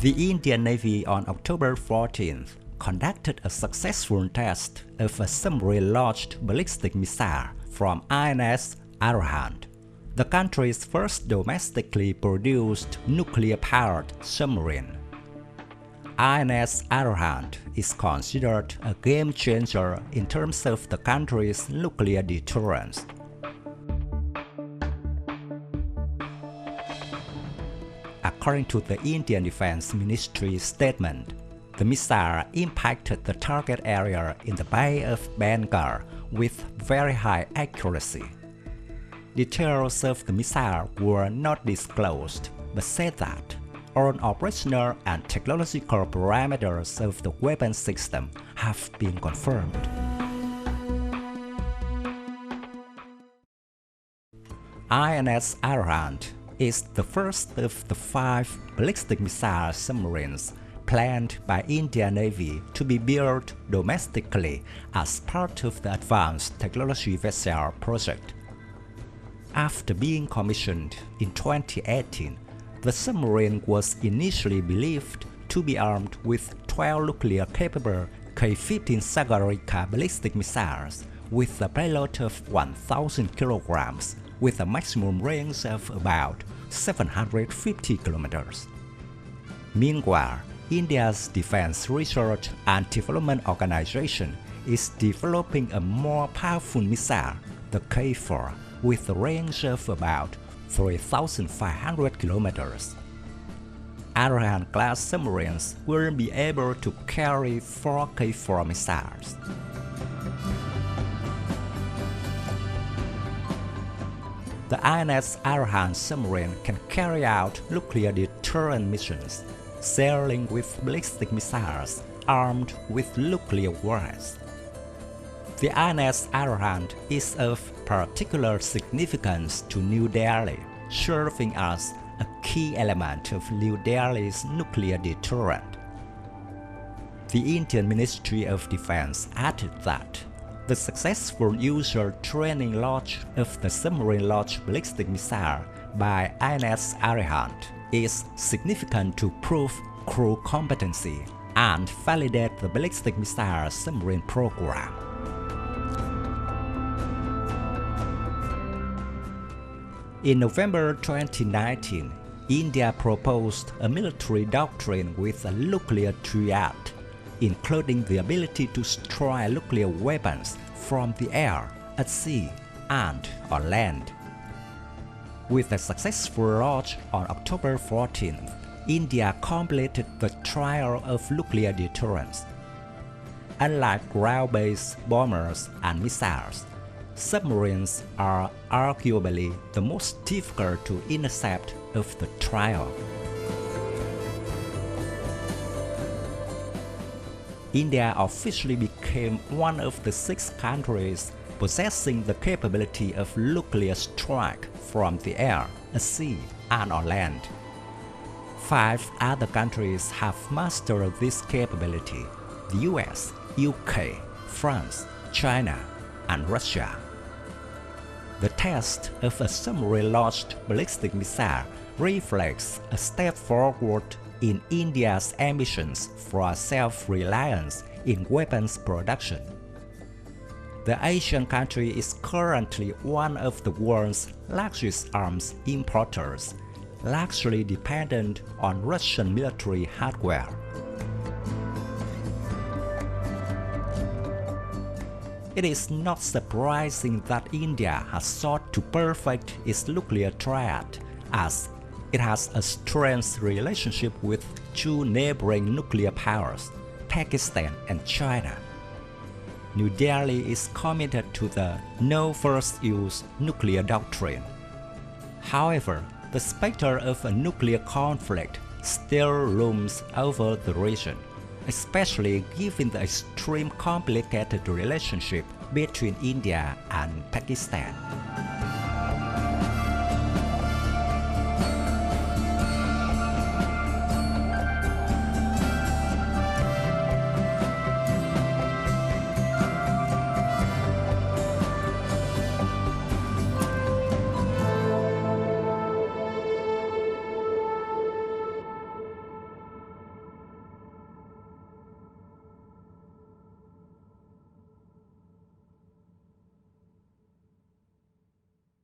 The Indian Navy on October 14th conducted a successful test of a submarine-launched ballistic missile from INS Arihant, the country's first domestically produced nuclear-powered submarine. INS Arihant is considered a game-changer in terms of the country's nuclear deterrence. According to the Indian Defense Ministry statement, the missile impacted the target area in the Bay of Bengal with very high accuracy. Details of the missile were not disclosed, but said that all operational and technological parameters of the weapon system have been confirmed. INS Arihant is the first of the 5 ballistic missile submarines planned by Indian Navy to be built domestically as part of the Advanced Technology Vessel project. After being commissioned in 2018, the submarine was initially believed to be armed with 12 nuclear-capable K-15 Sagarika ballistic missiles with a payload of 1,000 kilograms with a maximum range of about 750 kilometers. Meanwhile, India's Defense Research and Development Organization is developing a more powerful missile, the K-4, with a range of about 3,500 kilometers. Arihant-class submarines will be able to carry 4 K-4 missiles. The INS Arihant submarine can carry out nuclear deterrent missions, sailing with ballistic missiles armed with nuclear warheads. The INS Arihant is of particular significance to New Delhi, serving as a key element of New Delhi's nuclear deterrent. The Indian Ministry of Defense added that the successful user training launch of the submarine-launched ballistic missile by INS Arihant is significant to prove crew competency and validate the ballistic missile submarine program. In November 2019, India proposed a military doctrine with a nuclear triad, including the ability to strike nuclear weapons from the air, at sea, and on land. With a successful launch on October 14th, India completed the trial of nuclear deterrence. Unlike ground-based bombers and missiles, submarines are arguably the most difficult to intercept of the trial. India officially became one of the 6 countries possessing the capability of nuclear strike from the air, at sea, and on land. 5 other countries have mastered this capability: the US, UK, France, China, and Russia. The test of a submarine-launched ballistic missile reflects a step forward in India's ambitions for self-reliance in weapons production. The Asian country is currently one of the world's largest arms importers, largely dependent on Russian military hardware. It is not surprising that India has sought to perfect its nuclear triad, as it has a strained relationship with 2 neighboring nuclear powers, Pakistan and China. New Delhi is committed to the no first use nuclear doctrine. However, the specter of a nuclear conflict still looms over the region, especially given the extremely complicated relationship between India and Pakistan.